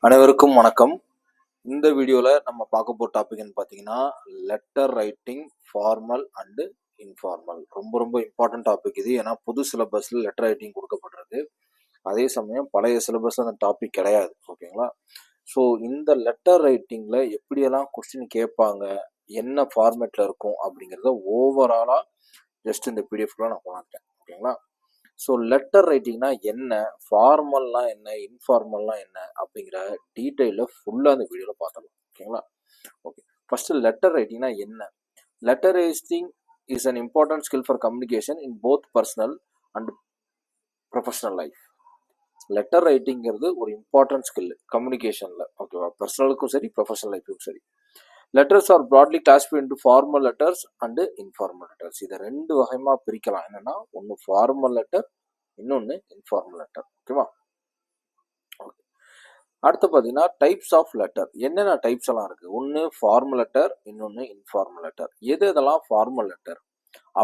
அனைவருக்கும் வணக்கம். இந்த வீடியோவில் நம்ம பார்க்க போகிற டாபிக்னு பார்த்தீங்கன்னா letter writing formal and informal. ரொம்ப ரொம்ப இம்பார்ட்டன்ட் டாபிக் இது. ஏன்னா புது சிலபஸில் லெட்டர் ரைட்டிங் கொடுக்கப்பட்டிருக்கு. அதே சமயம் பழைய சிலபஸில் அந்த டாபிக் கிடையாது. ஓகேங்களா? ஸோ இந்த லெட்டர் ரைட்டிங்கில் எப்படியெல்லாம் கொஸ்டின் கேட்பாங்க, என்ன ஃபார்மேட்டில் இருக்கும் அப்படிங்கிறத ஓவராலாக ஜஸ்ட் இந்த பிடிஎஃப்ல நான் கொண்டாந்துட்டேன். ஓகேங்களா? ஸோ லெட்டர் ரைட்டிங்னா என்ன, ஃபார்மல்னா என்ன, இன்ஃபார்மல்னா என்ன அப்படிங்கிற டீட்டெயிலில் ஃபுல்லாக அந்த வீடியோவில் பார்த்துடலாம். ஓகேங்களா? ஓகே, ஃபஸ்ட்டு லெட்டர் ரைட்டிங்னா என்ன? Letter writing is an important skill for communication in both personal and professional life. Letter ரைட்டிங்கிறது ஒரு இம்பார்ட்டன்ட் ஸ்கில் கம்யூனிகேஷனில். ஓகேவா? பர்சனலுக்கும் சரி, ப்ரொஃபஷனல் லைஃபுக்கும் சரி. Letters are broadly classified into formal letters and informal letters. இதை ரெண்டு வகைமா பிரிக்கலாம். என்னன்னா, ஒன்று ஃபார்மல் லெட்டர், இன்னொன்று இன்ஃபார்மல் லெட்டர். ஓகேவா? ஓகே, அடுத்து பார்த்தீங்கன்னா டைப்ஸ் ஆஃப் லெட்டர். என்னென்ன டைப்ஸ் எல்லாம் இருக்கு? ஒன்று ஃபார்மல் லெட்டர், இன்னொன்று இன்ஃபார்மல் லெட்டர். இதெல்லாம் ஃபார்மல் லெட்டர்?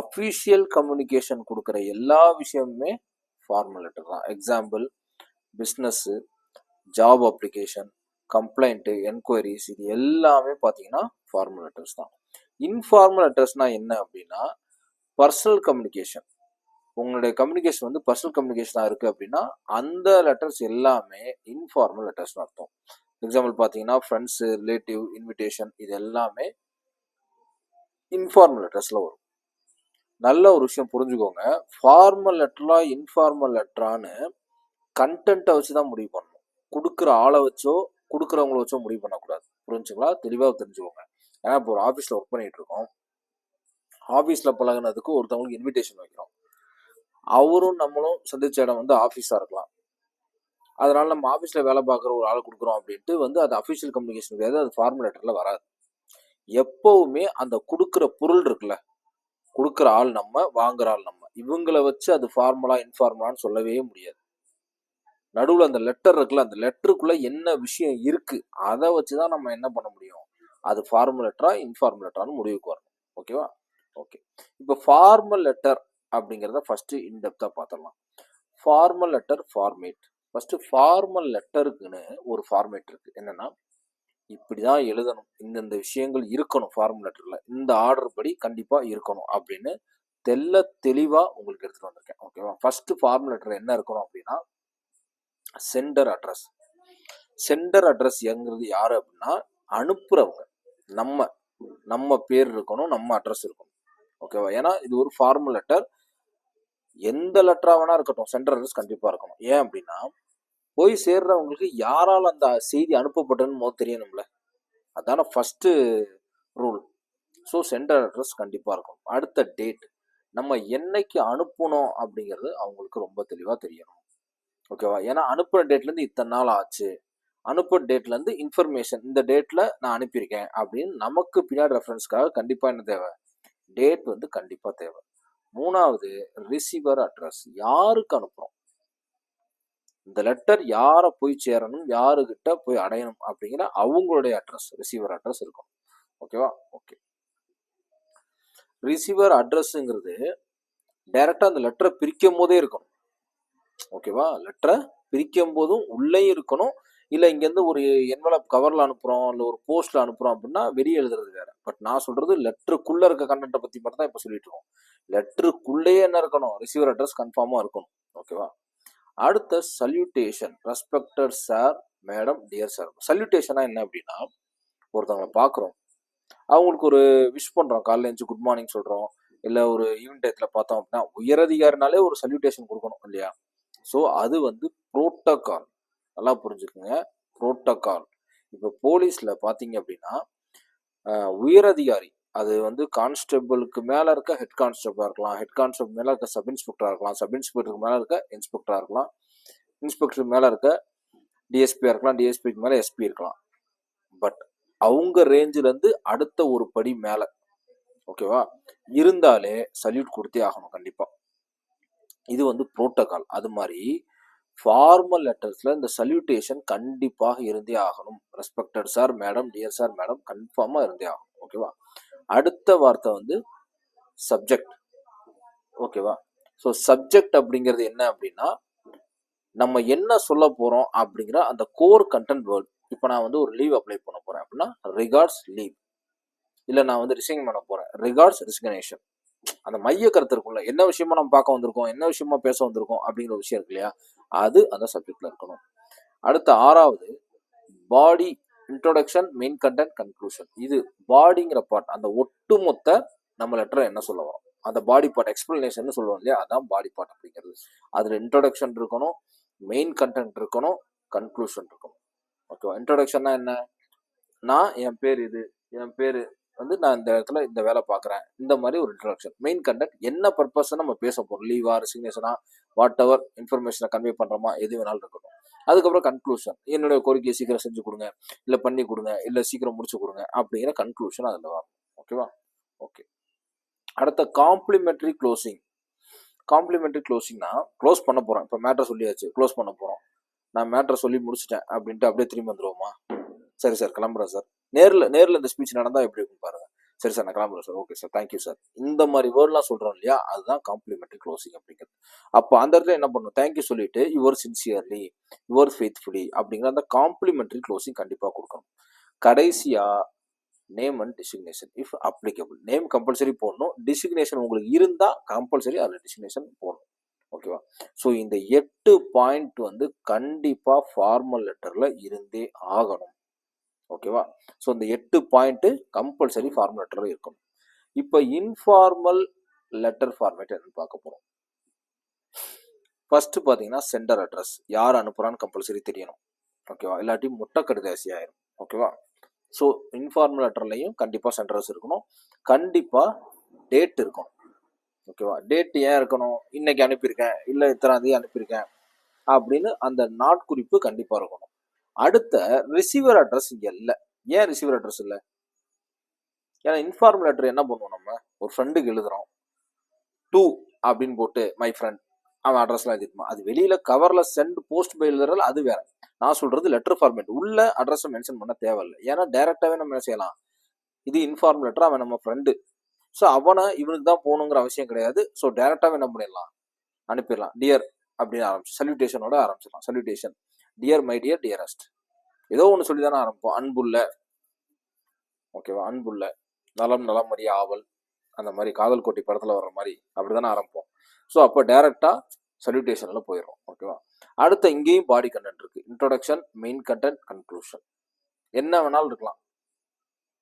அஃபிஷியல் கம்யூனிகேஷன் கொடுக்குற எல்லா விஷயமுமே ஃபார்மல் லெட்டர் தான். Example, business, job application, complaint, enquiries, இது எல்லாமே பார்த்தீங்கன்னா ஃபார்மல் லெட்டர்ஸ் தான். இன்ஃபார்மல் லெட்டர்ஸ்னா என்ன அப்படின்னா, பர்சனல் கம்யூனிகேஷன். உங்களுடைய கம்யூனிகேஷன் வந்து பர்சனல் கம்யூனிகேஷனாக இருக்குது அப்படின்னா அந்த லெட்டர்ஸ் எல்லாமே இன்ஃபார்மல் லெட்டர்ஸ்னு அர்த்தம். எக்ஸாம்பிள் பார்த்தீங்கன்னா ஃப்ரெண்ட்ஸு, ரிலேட்டிவ், இன்விடேஷன், இது எல்லாமே இன்ஃபார்மல் லெட்டர்ஸில் வரும். நல்ல ஒரு விஷயம் புரிஞ்சுக்கோங்க, ஃபார்மல் லெட்டரா இன்ஃபார்மல் லெட்டரான்னு கண்டென்ட்டை வச்சு தான் முடிவு பண்ணணும். கொடுக்குற ஆளை வச்சோ கொடுக்குறவங்கள வச்சோ முடிவு பண்ணக்கூடாது. புரிஞ்சுங்களா? தெளிவாக தெரிஞ்சுக்கோங்க. ஏன்னா இப்போ ஒரு ஆஃபீஸில் ஒர்க் பண்ணிட்டு இருக்கோம். ஆஃபீஸில் பழகினதுக்கு ஒருத்தவங்களுக்கு இன்விடேஷன் வைக்கிறோம். அவரும் நம்மளும் சந்திச்ச இடம் வந்து ஆஃபீஸாக இருக்கலாம். அதனால நம்ம ஆஃபீஸில் வேலை பார்க்குற ஒரு ஆளை கொடுக்குறோம் அப்படின்ட்டு வந்து அது அஃபிஷியல் கம்யூனிகேஷன் கிடையாது, அது ஃபார்மல் லெட்டரில் வராது. எப்போவுமே அந்த கொடுக்குற பொருள் இருக்குல்ல, கொடுக்குற ஆள் நம்ம, வாங்குற ஆள் நம்ம, இவங்களை வச்சு அது ஃபார்மலா இன்ஃபார்மலான்னு சொல்லவே முடியாது. நடுவில் அந்த லெட்டர் இருக்குல்ல, அந்த லெட்டருக்குள்ள என்ன விஷயம் இருக்கு அதை வச்சுதான் நம்ம என்ன பண்ண முடியும், அது ஃபார்மல் லெட்டரா இன்ஃபார்மல் லெட்டரான்னு முடிவுக்கு வரணும். ஓகேவா? ஓகே, இப்போ ஃபார்மல் லெட்டர் அப்படிங்கிறத ஃபர்ஸ்ட் இன்டெப்தா பார்த்துடலாம். Formal letter format. First formal லெட்டருக்குன்னு ஒரு ஃபார்மேட் இருக்கு. என்னன்னா, இப்படிதான் எழுதணும், இந்தந்த விஷயங்கள் இருக்கணும் ஃபார்மல் லெட்டர்ல, இந்த ஆர்டர் படி கண்டிப்பா இருக்கணும் அப்படின்னு தெளிவா உங்களுக்கு எடுத்துட்டு வந்திருக்கேன். ஓகேவா? ஃபர்ஸ்ட் ஃபார்மல் லெட்டர் என்ன இருக்கணும் அப்படின்னா, சென்டர் அட்ரஸ். சென்டர் அட்ரஸ் எங்கிறது யாரு அப்படின்னா, அனுப்புறவங்க. நம்ம பேர் இருக்கணும், நம்ம அட்ரஸ் இருக்கணும். ஓகேவா? ஏன்னா இது ஒரு ஃபார்மல் லெட்டர். எந்த லெட்டரா வேணா இருக்கட்டும், சென்டர் அட்ரஸ் கண்டிப்பா இருக்கணும். ஏன் அப்படின்னா, போய் சேர்றவங்களுக்கு யாரால் அந்த செய்தி அனுப்பப்பட்டதுன்னு முதல் தெரியணும்ல. அதான first rule. So centre address கண்டிப்பா இருக்கும். அடுத்த டேட், நம்ம என்னைக்கு அனுப்பணும் அப்படிங்கிறது அவங்களுக்கு ரொம்ப தெளிவா தெரியணும். ஓகேவா? ஏன்னா அனுப்புற டேட்ல இருந்து இத்தனை நாள் ஆச்சு, அனுப்புற டேட்ல இருந்து இன்ஃபர்மேஷன், இந்த டேட்ல நான் அனுப்பியிருக்கேன் அப்படின்னு நமக்கு பின்னாடி ரெஃபரன்ஸ்க்காக கண்டிப்பா என்ன தேவை, டேட் வந்து கண்டிப்பா தேவை. மூணாவது, ரிசீவர் அட்ரஸ். யாருக்கு அனுப்புறோம், இந்த லெட்டர் யாரை போய் சேரணும், யாருக்கிட்ட போய் அடையணும் அப்படிங்கிற அவங்களுடைய அட்ரஸ், ரிசீவர் அட்ரஸ் இருக்கும். ஓகேவா? ஓகே, ரிசீவர் அட்ரஸ்ங்கிறது டைரக்டா அந்த லெட்டரை பிரிக்கும் போதே இருக்கணும். ஓகேவா? லெட்டரை பிரிக்கும் போதும் உள்ளே இருக்கணும். இல்லை இங்கேருந்து ஒரு என்வலப் கவரில் அனுப்புகிறோம், இல்லை ஒரு போஸ்ட்டில் அனுப்புகிறோம் அப்படின்னா வெளியே எழுதுறது வேற. பட் நான் சொல்கிறது லெட்டருக்குள்ளே இருக்க கண்டென்ட்டை பற்றி மட்டும் தான் இப்போ சொல்லிட்டு இருக்கோம். லெட்டருக்குள்ளேயே என்ன இருக்கணும், ரிசீவர் அட்ரஸ் கன்ஃபார்மாக இருக்கணும். ஓகேவா? அடுத்த salutation. Respected sir, madam, dear sir. சல்யூட்டேஷனா என்ன அப்படின்னா, ஒருத்தவங்களை பார்க்குறோம், அவங்களுக்கு ஒரு விஷ் பண்ணுறோம், காலையில் எழுந்து குட் மார்னிங் சொல்கிறோம், இல்லை ஒரு ஈவினிங் டயத்தில் பார்த்தோம் அப்படின்னா உயரதிகாரினாலே ஒரு சல்யூட்டேஷன் கொடுக்கணும் இல்லையா? ஸோ அது வந்து புரோட்டோகால். நல்லா புரிஞ்சுக்குங்க, புரோட்டோகால். இப்போ போலீஸில் பார்த்தீங்க அப்படின்னா உயரதிகாரி, அது வந்து கான்ஸ்டபிளுக்கு மேலே இருக்க ஹெட் கான்ஸ்டபிளாக இருக்கலாம், ஹெட் கான்ஸ்டபிள் மேலே இருக்க சப் இன்ஸ்பெக்டராக இருக்கலாம், சப் இன்ஸ்பெக்டருக்கு மேலே இருக்க இன்ஸ்பெக்டராக இருக்கலாம், இன்ஸ்பெக்டருக்கு மேலே இருக்க டிஎஸ்பியாக இருக்கலாம், டிஎஸ்பிக்கு மேலே எஸ்பி இருக்கலாம். பட் அவங்க ரேஞ்சிலேருந்து அடுத்த ஒரு படி மேலே, ஓகேவா, இருந்தாலே சல்யூட் கொடுத்தே ஆகணும் கண்டிப்பாக. இது வந்து புரோட்டோகால். அது மாதிரி ஃபார்மல் லெட்டர்ஸில் இந்த சல்யூட்டேஷன் கண்டிப்பாக இருந்தே ஆகணும். Respected sir, madam, dear sir, madam கன்ஃபார்மாக இருந்தே ஆகணும். ஓகேவா? அடுத்த வார்த்தை வந்து சப்ஜெக்ட். ஓகேவா? ஸோ சப்ஜெக்ட் அப்படிங்கிறது என்ன அப்படின்னா, நம்ம என்ன சொல்ல போறோம் அப்படிங்கிற அந்த கோர் கண்டென்ட் வேர்ட். இப்போ நான் வந்து ஒரு லீவ் அப்ளை பண்ண போறேன் அப்படின்னா ரிகார்ட்ஸ் லீவ், இல்லை நான் வந்து ரிசைன் பண்ண போறேன் ரிகார்ட்ஸ் ரிசிக்னேஷன். அந்த மைய கருத்து இருக்கும்ல, என்ன விஷயமா நம்ம பார்க்க வந்திருக்கோம், என்ன விஷயமா பேச வந்திருக்கோம் அப்படிங்கிற விஷயம் இருக்கு இல்லையா, அது அந்த சப்ஜெக்ட்ல இருக்கணும். அடுத்த 6வது பாடி இன்ட்ரோடக்ஷன், மெயின் கண்டென்ட், கன்க்ளூஷன். இது பாடிங்கிற பார்ட், அந்த ஒட்டுமொத்த நம்ம லெட்டரை என்ன சொல்ல வரோம், அந்த பாடி பார்ட் எக்ஸ்பிளனேஷன் சொல்லுவோம் இல்லையா, அதான் பாடி பார்ட் அப்படிங்கிறது. அதுல இன்ட்ரோடக்ஷன் இருக்கணும், மெயின் கண்டென்ட் இருக்கணும், கன்க்ளூஷன் இருக்கணும். ஓகேவா? இன்ட்ரோடக்ஷன்னா என்ன, நான் என் பேர் இது, என் பேர் வந்து நான் இந்த இடத்துல இந்த வேலை பார்க்குறேன், இந்த மாதிரி ஒரு இன்ட்ரோடக்ஷன். மெயின் கண்டென்ட் என்ன பர்பஸ் நம்ம பேச போகிறோம், லீவா ரெசிக்னேஷனா வாட் எவர் இன்ஃபர்மேஷனை கன்வே பண்ணுறோமா, எது வேணாலும் இருக்கட்டும். அதுக்கப்புறம் கன்க்ளூஷன், என்னுடைய கோரிக்கையை சீக்கிரம் செஞ்சு கொடுங்க, இல்லை பண்ணி கொடுங்க, இல்லை சீக்கிரம் முடிச்சு கொடுங்க அப்படிங்கிற கன்க்ளூஷன் அதில் வரும். ஓகேவா? ஓகே. அடுத்த காம்ப்ளிமெண்ட்ரி க்ளோசிங். காம்ப்ளிமெண்ட்ரி க்ளோசிங்னா க்ளோஸ் பண்ண போகிறேன், இப்போ மேட்ரை சொல்லியாச்சு, க்ளோஸ் பண்ண போகிறோம், நான் மேட்ரை சொல்லி முடிச்சிட்டேன் அப்படின்ட்டு அப்படியே திரும்பி வந்துடுவோமா, சரி சார் கிளம்புறேன் சார், நேரில் இந்த ஸ்பீச் நடந்தால் எப்படி இருக்கும் பாருங்க, சரி சார் நான் கிளம்புறேன் sir, okay sir, thank you sir, இந்த மாதிரி வேர்ட்லாம் சொல்கிறோம் இல்லையா, அதுதான் காம்ப்ளிமெண்ட்ரி க்ளோசிங் அப்படிங்கிறது. அப்போ அந்த இடத்துல என்ன பண்ணணும், தேங்க்யூ சொல்லிட்டு யுவர் சின்சியர்லி, யுவர் ஃபெய்த்ஃபுல்லி அப்படிங்கிற அந்த காம்ப்ளிமெண்ட்ரி க்ளோசிங் கண்டிப்பாக கொடுக்கணும். கடைசியாக name and designation if applicable. Name compulsory போடணும், டிசிக்னேஷன் உங்களுக்கு இருந்தால் கம்பல்சரி அதில் டிசிக்னேஷன் போடணும். ஓகேவா? ஸோ இந்த 8 பாயிண்ட் வந்து கண்டிப்பாக ஃபார்மல் லெட்டரில் இருந்தே ஆகணும். ஓகேவா? ஸோ இந்த 8 பாயிண்ட் கம்பல்சரி ஃபார்மல் லெட்டரில் இருக்கணும். இப்போ இன்ஃபார்மல் லெட்டர் ஃபார்மேட் என்னன்னு பார்க்க போகிறோம். ஃபர்ஸ்ட் பார்த்தீங்கன்னா சென்டர் அட்ரஸ், யார் அனுப்புகிறான்னு கம்பல்சரி தெரியணும். ஓகேவா? இல்லாட்டி முட்டை கடிதாசி ஆயிரும். ஓகேவா? ஸோ இன்ஃபார்மல் லெட்டர்லையும் கண்டிப்பாக சென்டர் அட்ரஸ் இருக்கணும், கண்டிப்பாக டேட் இருக்கணும். ஓகேவா? டேட் ஏன் இருக்கணும், இன்னைக்கு அனுப்பியிருக்கேன், இல்லை இத்தனாம் தேதி அனுப்பியிருக்கேன் அப்படின்னு அந்த நாட்குறிப்பு கண்டிப்பாக இருக்கணும். அடுத்த ரிசீவர் அட்ரஸ் இங்கே இல்லை. ஏன் ரிசீவர் அட்ரஸ் இல்லை? ஏன்னா இன்ஃபார்மல் லெட்டர் என்ன பண்ணுவோம், நம்ம ஒரு ஃப்ரெண்டுக்கு எழுதுறோம், டூ அப்படின்னு போட்டு மை ஃப்ரெண்ட், அவன் அட்ரஸ்லாம் எழுதிருப்பான். அது வெளியில கவர்ல சென்ட் போஸ்ட் பை எழுதுறதுல அது வேற. நான் சொல்றது லெட்டர் ஃபார்மேட், உள்ள அட்ரஸ் மென்ஷன் பண்ண தேவையில்லை. ஏன்னா டைரக்டாவே நம்ம என்ன செய்யலாம், இது இன்ஃபார்மல் லெட்டர், அவன் நம்ம ஃப்ரெண்டு, ஸோ அவனை இவனுக்கு தான் போகணுங்கிற அவசியம் கிடையாது. ஸோ டைரக்டாவே என்ன பண்ணிடலாம், அனுப்பிடலாம். டியர் அப்படின்னு ஆரம்பிச்சு சல்யூட்டேஷனோட ஆரம்பிச்சிடலாம். Salutation, dear my dear dearest, ஏதோ ஒன்று சொல்லி தானே ஆரம்பிப்போம். அன்புள்ள, ஓகேவா, அன்புள்ள, நலம் நலம் மரிய ஆவல், அந்த மாதிரி காதல் கோட்டி படத்தில் வர்ற மாதிரி அப்படி தானே ஆரம்பிப்போம். ஸோ அப்போ டைரக்டாக சல்யூட்டேஷனில் போயிடும். ஓகேவா? அடுத்த இங்கேயும் பாடி கண்டென்ட் இருக்குது, இன்ட்ரோடக்ஷன், மெயின் கண்டென்ட், கன்க்ளூஷன். என்ன வேணாலும் இருக்கலாம்.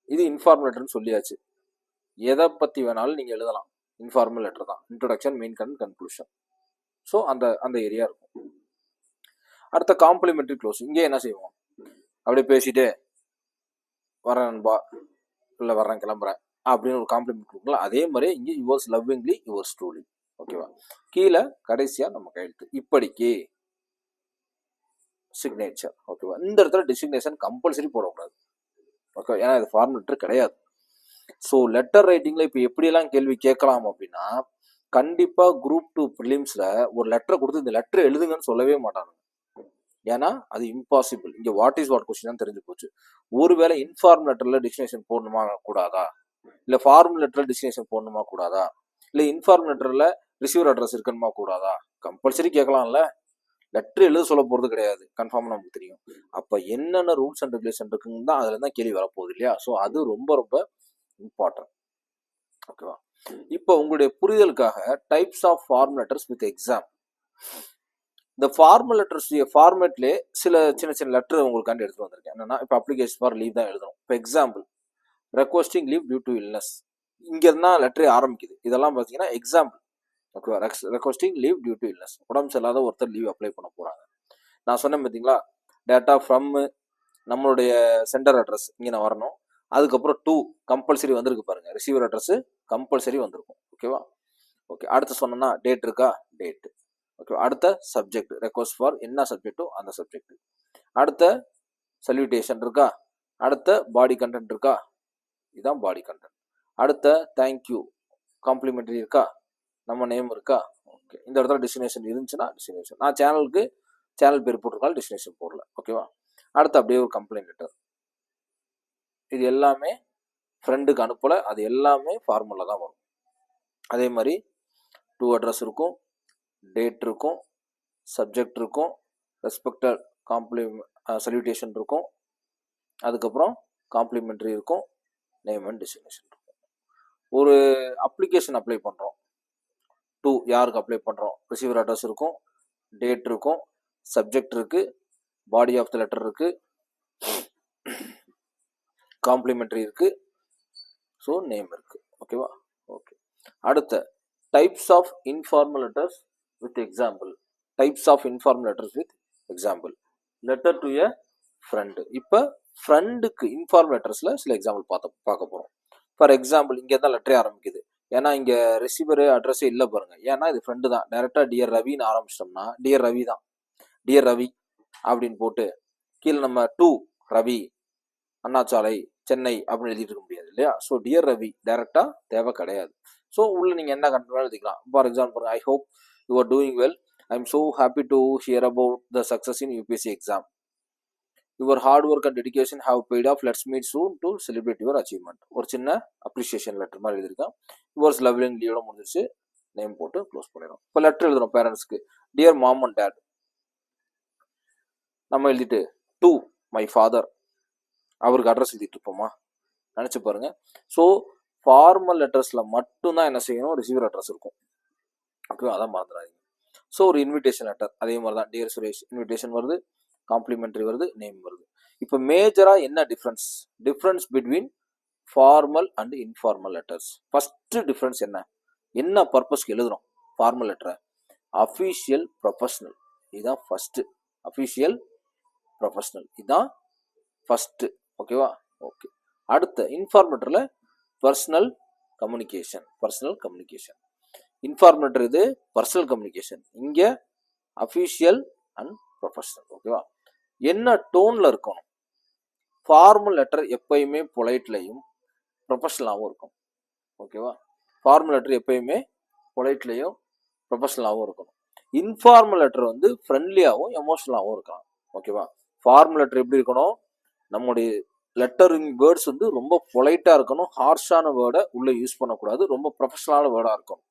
இது இன்ஃபார்மல் லெட்டர்னு சொல்லியாச்சு, எதை பற்றி வேணாலும் நீங்கள் எழுதலாம். இன்ஃபார்மல் லெட்டர் தான், introduction, main content, conclusion. So அந்த ஏரியா இருக்கும். அடுத்த காம்ப்ளிமெண்ட்ரி க்ளோஸ், இங்கே என்ன செய்வோம், அப்படியே பேசிட்டு வரேன் நண்பா, இல்லை வர்றேன் கிளம்புறேன் அப்படின்னு ஒரு காம்ப்ளிமெண்ட் கொடுக்கலாம். அதே மாதிரி இங்கே யுவர்ஸ் லவ்விங்லி யுவர்ஸ் ட்ரூலி. ஓகேவா? கீழே கடைசியாக நம்ம கையெழுத்து, இப்படிக்கு சிக்னேச்சர். ஓகேவா? இந்த இடத்துல டிசிக்னேஷன் கம்பல்சரி போடக்கூடாது. ஓகே, ஏன்னா இது ஃபார்மல் லெட்டர் கிடையாது. ஸோ லெட்டர் ரைட்டிங்கில் இப்போ எப்படியெல்லாம் கேள்வி கேட்கலாம் அப்படின்னா, கண்டிப்பாக குரூப் 2 ப்ரிலிம்ஸில் ஒரு லெட்டரை கொடுத்து இந்த லெட்டர் எழுதுங்கன்னு சொல்லவே மாட்டாங்க. ஏன்னா அது இம்பாசிபிள். இங்கே வாட் இஸ் வாட் கொஸ்டின் தான் தெரிஞ்சு போச்சு. ஒருவேளை இன்ஃபார்மல் லெட்டரில் டிஸ்டினேஷன் போடணுமா கூடாதா, இல்லை ஃபார்மல் லெட்டரில் டிஸ்டினேஷன் போடணுமா கூடாதா, இல்லை இன்ஃபார்மல் லெட்டரில் ரிசீவர் அட்ரஸ் இருக்கணுமா கூடாதா, கம்பல்சரி கேட்கலாம்ல. லெட்டர் எழுத சொல்ல போகிறது கிடையாது, கன்ஃபார்மாக நமக்கு தெரியும். அப்போ என்னென்ன ரூல்ஸ் அண்ட் ரெகுலேஷன் இருக்குன்னு தான் அதில் தான் கேள்வி வரப்போகுது இல்லையா. ஸோ அது ரொம்ப ரொம்ப இம்பார்ட்டன்ட். ஓகேவா? இப்போ உங்களுடைய புரிதலுக்காக types of formal letters with exam. இந்த ஃபார்மல் லெட்டர்ஸ் ஃபார்மேட்லேயே சில சின்ன சின்ன லெட்டர் உங்களுக்காண்டி எடுத்துட்டு வந்திருக்கேன். என்னன்னா, இப்போ அப்ளிகேஷன் ஃபார் லீவ் தான் எழுதணும். இப்போ example, requesting leave due to illness, இங்க இருந்தா லெட்டரே ஆரம்பிக்குது. இதெல்லாம் பார்த்தீங்கன்னா எக்ஸாம்பிள். ஓகேவா? Requesting leave due to illness, உடம்பு சரியில்லாத ஒருத்தர் லீவ் அப்ளை பண்ண போறாங்க. நான் சொன்னேன் பார்த்தீங்களா, டேட்டா ஃப்ரம் நம்மளுடைய சென்டர் அட்ரஸ் இங்கே நான் வரணும். அதுக்கப்புறம் டூ கம்பல்சரி வந்திருக்கு பாருங்க, ரிசீவர் அட்ரஸ் கம்பல்சரி வந்திருக்கும். ஓகேவா? ஓகே. அடுத்து சொன்னா டேட் இருக்கா, டேட். ஓகே. அடுத்த சப்ஜெக்ட், ரெக்வஸ்ட் ஃபார் என்ன சப்ஜெக்டோ அந்த சப்ஜெக்ட். அடுத்த சல்யூட்டேஷன் இருக்கா, அடுத்த பாடி கண்டென்ட் இருக்கா, இதுதான் பாடி கண்டென்ட். அடுத்த தேங்க்யூ காம்ப்ளிமெண்டரி இருக்கா, நம்ம நேம் இருக்கா. ஓகே. இந்த இடத்துல டெஸ்டினேஷன் இருந்துச்சுன்னா டெஸ்டினேஷன், நான் சேனலுக்கு சேனல் பேர் போட்டிருக்காலும் டெஸ்டினேஷன் போடல. ஓகேவா? அடுத்து அப்படியே ஒரு கம்ப்ளைண்ட் லெட்டர், இது எல்லாமே ஃப்ரெண்டுக்கு அனுப்பலை, அது எல்லாமே ஃபார்முலா தான் வரும். அதே மாதிரி டூ அட்ரஸ் இருக்கும், டேட் இருக்கும், சப்ஜெக்ட் இருக்கும், ரெஸ்பெக்டட் சல்யூட்டேஷன் இருக்கும், அதுக்கப்புறம் காம்ப்ளிமெண்ட்ரி இருக்கும், நேம் அண்ட் டெஸ்டினேஷன் இருக்கும். ஒரு அப்ளிகேஷன் அப்ளை பண்ணுறோம், டு யாருக்கு அப்ளை பண்ணுறோம், ரிசீவர் அட்ரஸ் இருக்கும், டேட் இருக்கும், சப்ஜெக்ட் இருக்கு, பாடி ஆஃப் த லெட்டர் இருக்கு, காம்ப்ளிமெண்ட்ரி இருக்கு, ஸோ நேம் இருக்கு. ஓகேவா? ஓகே. அடுத்த types of informal letters with example. Types of informal letters with example. Letter to a friend. இப்போ ஃப்ரெண்டுக்கு இன்ஃபார்மல் லெட்டர்ஸில் சில எக்ஸாம்பிள் பார்க்க போகிறோம். ஃபார் எக்ஸாம்பிள் இங்கே தான் லெட்டரே ஆரம்பிக்குது, ஏன்னா இங்கே ரிசீவர் அட்ரஸே இல்லை பாருங்க, ஏன்னா இது ஃப்ரெண்டு தான். டைரெக்டாக டியர் ரவின்னு ஆரம்பிச்சிட்டோம்னா டியர் ரவி தான், டியர் ரவி அப்படின்னு போட்டு கீழே நம்ம டு ரவி அண்ணாச்சாலை சென்னை அப்படின்னு எழுதிட்டு இருக்க முடியாது இல்லையா? ஸோ டியர் ரவி டைரக்டா தேவை கிடையாது. ஸோ உள்ள நீங்க என்ன கண்டென்ட் எழுதிக்கலாம். For example, I hope you are doing well, I am so happy to hear about the success in UPSC exam. Your hard work and dedication have paid off. Let's meet soon to celebrate your achievement. ஒரு சின்ன appreciation letter மாதிரி எழுதிருக்கேன். Yours லவ்லிங்லியோட முடிஞ்சிருச்சு, name போட்டு close பண்ணிடும். இப்போ letter எழுதுறோம் பேரண்ட்ஸ்க்கு, dear mom and date நம்ம எழுதிட்டு டு மை ஃபாதர், அவருக்கு அட்ரஸ் எழுதிட்டு இருப்போமா? நினச்சி பாருங்க. ஸோ ஃபார்மல் லெட்டர்ஸில் மட்டும்தான் என்ன செய்யணும், ரிசீவர் அட்ரஸ் இருக்கும். ஓகே, அதான் மறந்துடாதீங்க. ஸோ ஒரு இன்விடேஷன் லெட்டர் அதே மாதிரி தான், டியர் சுரேஷ் இன்விடேஷன் வருது, காம்ப்ளிமெண்ட்ரி வருது, நேம் வருது. இப்போ மேஜராக என்ன difference between formal and informal letters. First difference என்ன பர்பஸ்க்கு எழுதுறோம் ஃபார்மல் லெட்டரை? அஃபீஷியல் ப்ரொஃபஷனல், இதுதான் ஃபர்ஸ்ட். அஃபீஷியல் ப்ரொஃபஷனல் இதுதான் ஃபர்ஸ்ட். ஓகேவா? ஓகே. அடுத்த இன்ஃபார்மல் லெட்டரில் பர்சனல் கம்யூனிகேஷன். இன்ஃபார்மல் லெட்டர் இது பர்சனல் கம்யூனிகேஷன், இங்கே அஃபீஷியல் அண்ட் ப்ரொஃபஷனல். ஓகேவா? என்ன டோன்ல இருக்கணும்? ஃபார்மல் லெட்டர் எப்பயுமே பொலைட்லையும் ப்ரொஃபஷனலாகவும் இருக்கும். ஓகேவா? ஃபார்மல் லெட்டர் எப்பயுமே பொலைட்லையும் ப்ரொஃபஷனலாகவும் இருக்கணும். இன்ஃபார்மல் லெட்டர் வந்து ஃப்ரெண்ட்லியாகவும் எமோஷனலாகவும் இருக்கலாம். ஓகேவா? ஃபார்மல் லெட்டர் எப்படி இருக்கணும்? நம்முடைய லெட்டரிங் வேர்ட்ஸ் வந்து ரொம்ப பொலைட்டாக இருக்கணும், ஹார்ஷான வேர்டை உள்ளே யூஸ் பண்ணக்கூடாது, ரொம்ப ப்ரொஃபஷனலான வேர்டாக இருக்கும்.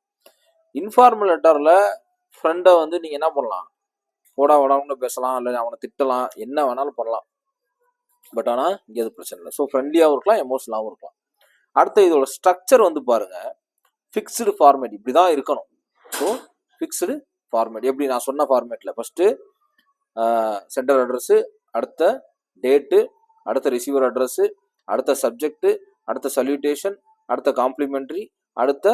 இன்ஃபார்மல் லெட்டரில் ஃப்ரெண்டை வந்து நீங்கள் என்ன பண்ணலாம், ஓடான்னு பேசலாம், இல்லை அவனை திட்டலாம், என்ன வேணாலும் பண்ணலாம். பட் ஆனால் இங்கே அது பிரச்சனை இல்லை. ஸோ ஃப்ரெண்ட்லியாகவும் இருக்கலாம், எமோஷனலாகவும் இருக்கலாம். அடுத்து இதோட ஸ்ட்ரக்சர் வந்து பாருங்க, ஃபிக்ஸ்டு ஃபார்மேட் இப்படி தான் இருக்கணும். ஸோ ஃபிக்ஸ்டு ஃபார்மேட் எப்படி நான் சொன்ன ஃபார்மேட்டில் ஃபஸ்ட்டு சென்டர் அட்ரஸ்ஸு, அடுத்த டேட்டு, அடுத்த ரிசீவர் அட்ரஸ்ஸு, அடுத்த சப்ஜெக்ட்டு, அடுத்த சல்யூட்டேஷன், அடுத்த காம்ப்ளிமெண்ட்ரி, அடுத்த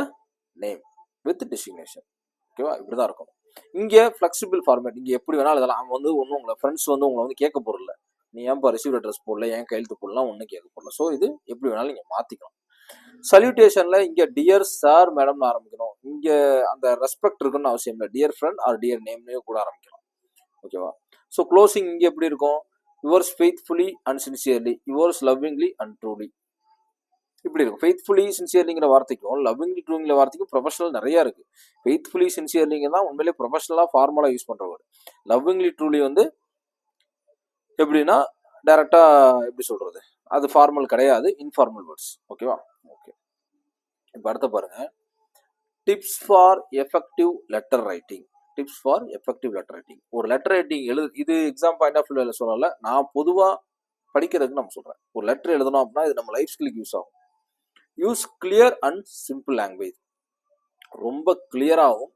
நேம் வித் டெஸ்டினேஷன். ஓகேவா? இப்படி தான் இருக்கும். இங்கே ஃப்ளெக்சிபிள் ஃபார்மேட், இங்கே எப்படி வேணாலும் இதெல்லாம் அவங்க வந்து ஒன்றும் உங்களை ஃப்ரெண்ட்ஸ் வந்து உங்களை வந்து கேட்க போகிறல, நீ ஏன்ப்பா ரிசீவர் அட்ரஸ் போடல, ஏன் கையெழுத்து போடலாம், ஒன்றும் கேட்க போடல. ஸோ இது எப்படி வேணாலும் நீங்கள் மாற்றிக்கலாம். சல்யூட்டேஷனில் இங்கே டியர் சார் மேடம்னு ஆரம்பிக்கணும். இங்கே அந்த ரெஸ்பெக்ட் இருக்குன்னு அவசியம் இல்லை, டியர் ஃப்ரெண்ட் ஆர் டியர் நேம்னே கூட ஆரம்பிக்கலாம். ஓகேவா? ஸோ க்ளோசிங் இங்கே எப்படி இருக்கும்? Yours faithfully and sincerely, yours lovingly and truly, இப்படி இருக்கும். ஃபெய்த்ஃபுல்லி சின்சியர்லிங்கிற வார்த்தைக்கும் லவ்விங்லி ட்ரூங்கிற வார்த்தைக்கும் ப்ரொஃபஷனல் நிறைய இருக்கு. ஃபெய்த்ஃபுல்லி சின்சியர்லிங்க தான் உண்மையிலே ப்ரொஃபஷனலாக ஃபார்மலாக யூஸ் பண்ணுற வேர்டு. லவ்விங்லி ட்ரூலி வந்து எப்படின்னா டைரக்டாக எப்படி சொல்றது, அது ஃபார்மல் கிடையாது, இன்ஃபார்மல் வேர்ட்ஸ். ஓகேவா? ஓகே. இப்போ அடுத்த பாருங்க, tips for effective letter writing. Tips for effective letter writing. ஒரு லெட்டர் ரைட்டிங் இது எக்ஸாம் பாயிண்ட் ஆஃப் வியூவில் சொல்லல, நான் பொதுவாக படிக்கிறதுக்கு நம்ம சொல்கிறேன். ஒரு லெட்டர் எழுதணும் அப்படின்னா இது நம்ம லைஃப் ஸ்கில்லுக்கு யூஸ் ஆகும். Use clear and simple language. ரொம்ப கிளியராகவும்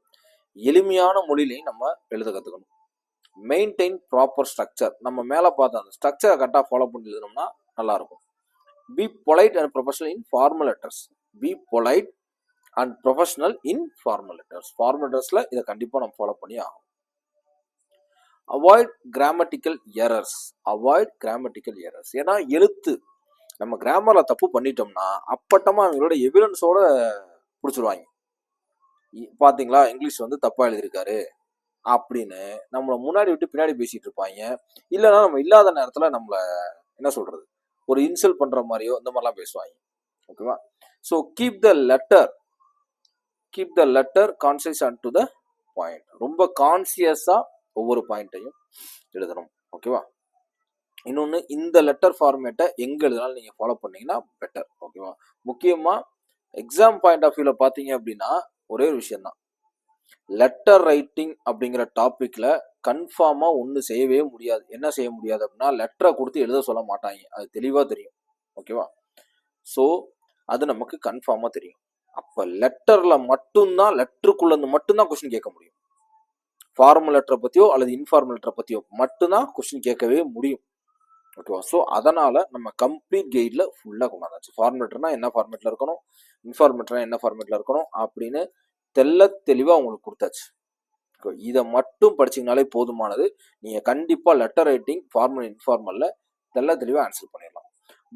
எளிமையான மொழியிலையும் நம்ம எழுத கற்றுக்கணும். Maintain proper structure. நம்ம மேலே பார்த்த அந்த ஸ்ட்ரக்சரை கரெக்டாக ஃபாலோ பண்ணி எழுதணும்னா நல்லாயிருக்கும். Be polite and professional in formal letters. Be polite and professional in formal letters. Formal லெட்டர்ஸில் இதை கண்டிப்பாக நம்ம ஃபாலோ பண்ணி ஆகும். Avoid grammatical errors. ஏன்னா எழுத்து நம்ம கிராமர்ல தப்பு பண்ணிட்டோம்னா அப்பட்டமா அவங்களோட எவிடன்ஸோட பிடிச்சிருவாங்க. பாத்தீங்களா, இங்கிலீஷ் வந்து தப்பா எழுதியிருக்காரு அப்படின்னு நம்மளை முன்னாடி விட்டு பின்னாடி பேசிட்டு இருப்பாங்க. இல்லைன்னா நம்ம இல்லாத நேரத்துல நம்மள என்ன சொல்றது, ஒரு இன்சல்ட் பண்ற மாதிரியோ இந்த மாதிரிலாம் பேசுவாங்க. ஓகேவா? So keep the letter conscious and to the point. ரொம்ப கான்சியஸா ஒவ்வொரு பாயிண்ட்டையும் எழுதணும். ஓகேவா? இன்னொன்று, இந்த லெட்டர் ஃபார்மேட்டை எங்கே எழுதினாலும் நீங்கள் ஃபாலோ பண்ணீங்கன்னா பெட்டர். ஓகேவா? முக்கியமாக எக்ஸாம் பாயிண்ட் ஆஃப் வியூவில் பார்த்தீங்க அப்படின்னா ஒரே ஒரு விஷயம்தான், லெட்டர் ரைட்டிங் அப்படிங்கிற டாப்பிக்கில் கன்ஃபார்மாக ஒன்று செய்யவே முடியாது. என்ன செய்ய முடியாது அப்படின்னா, லெட்டரை கொடுத்து எழுத சொல்ல மாட்டாங்க. அது தெளிவாக தெரியும். ஓகேவா? ஸோ அது நமக்கு கன்ஃபார்மாக தெரியும். அப்போ லெட்டரில் மட்டும்தான், லெட்டருக்குள்ளேருந்து மட்டும்தான் கொஸ்டின் கேட்க முடியும். ஃபார்மல் லெட்டரை பற்றியோ அல்லது இன்ஃபார்மல் லெட்டரை பற்றியோ மட்டும்தான் கொஸ்டின் கேட்கவே முடியும். ஓகேவா? ஸோ அதனால நம்ம கம்ப்ளீட் கைடில் ஃபுல்லாக கொண்டாந்தாச்சு. ஃபார்மல் லெட்டர்னா என்ன ஃபார்மேட்டில் இருக்கணும், இன்ஃபார்மல் லெட்டர்னா என்ன ஃபார்மேட்டில் இருக்கணும் அப்படின்னு தெளிவாக உங்களுக்கு கொடுத்தாச்சு. இதை மட்டும் படிச்சிங்கனாலே போதுமானது. நீங்கள் கண்டிப்பாக லெட்டர் ரைட்டிங் ஃபார்மல் இன்ஃபார்மலில் தெளிவாக ஆன்சர் பண்ணிடலாம்.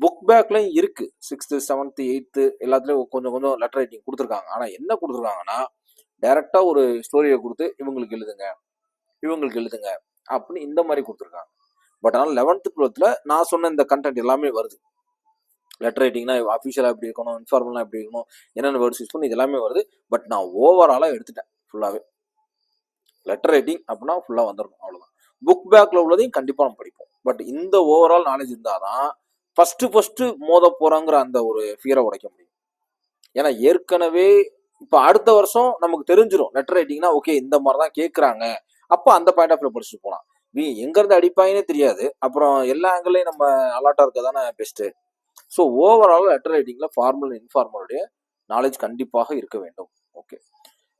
புக் பேக்லையும் இருக்குது. 6th 7th 8th எல்லாத்துலேயும் கொஞ்சம் கொஞ்சம் லெட்டர் ரைட்டிங் கொடுத்துருக்காங்க. ஆனால் என்ன கொடுத்துருக்காங்கன்னா, டைரெக்டாக ஒரு ஸ்டோரியை கொடுத்து இவங்களுக்கு எழுதுங்க அப்படின்னு இந்த மாதிரி கொடுத்துருக்காங்க. பட் ஆனால் 11th 12th நான் சொன்ன இந்த கண்டென்ட் எல்லாமே வருது. லெட்டர் ரைட்டிங்னா அஃபிஷியலாக எப்படி இருக்கணும், இன்ஃபார்மலாக எப்படி இருக்கணும், என்னென்ன வேர்ட்ஸ் யூஸ் பண்ணி இது எல்லாமே வருது. பட் நான் ஓவராலாக எடுத்துட்டேன் ஃபுல்லாகவே. லெட்டர் ரைட்டிங் அப்படின்னா ஃபுல்லாக வந்துடணும், அவ்வளோதான். புக் பேக்கில் உள்ளதையும் கண்டிப்பாக நம்ம படிப்போம். பட் இந்த ஓவரால் நாலேஜ் இருந்தால் தான் ஃபஸ்ட்டு மோத போகிறாங்கிற அந்த ஒரு ஃபியரை உடைக்க முடியும். ஏன்னா ஏற்கனவே இப்போ அடுத்த வருஷம் நமக்கு தெரிஞ்சிடும் லெட்டர் ரைட்டிங்னா ஓகே இந்த மாதிரி தான் கேட்குறாங்க. அப்போ அந்த பாயிண்ட் ஆஃப் வியூ படிச்சுட்டு போகலாம். எங்கேருந்து அடிப்பாங்கன்னே தெரியாது. அப்புறம் எல்லா ஆங்கிளையும் நம்ம அலாட்டாக இருக்க தானே பெஸ்ட்டு. ஸோ ஓவரால் லெட்டர் ரைட்டிங்கில் ஃபார்மல் இன்ஃபார்மலுடைய நாலேஜ் கண்டிப்பாக இருக்க வேண்டும். ஓகே,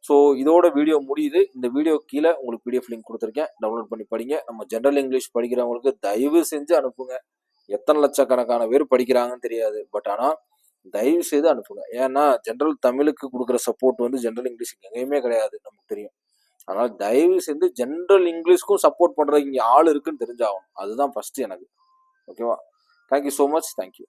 ஸோ இதோட வீடியோ முடியுது. இந்த வீடியோ கீழே உங்களுக்கு பிடிஎஃப் லிங்க் கொடுத்துருக்கேன், டவுன்லோட் பண்ணி படிங்க. நம்ம ஜென்ரல் இங்கிலீஷ் படிக்கிறவங்களுக்கு தயவு செஞ்சு அனுப்புங்க. எத்தனை லட்சக்கணக்கான பேர் படிக்கிறாங்கன்னு தெரியாது, பட் ஆனால் தயவு செய்து அனுப்புங்க. ஏன்னா ஜென்ரல் தமிழுக்கு கொடுக்குற சப்போர்ட் வந்து ஜென்ரல் இங்கிலீஷுக்கு எங்கேயுமே கிடையாது, நமக்கு தெரியும். அதனால தயவு செஞ்சு ஜென்ரல் இங்கிலீஷ்க்கும் சப்போர்ட் பண்ணுறதுக்கு இங்கே ஆள் இருக்குன்னு தெரிஞ்சாகணும். அதுதான் ஃபர்ஸ்ட் எனக்கு. ஓகேவா? Thank you so much. தேங்க்யூ.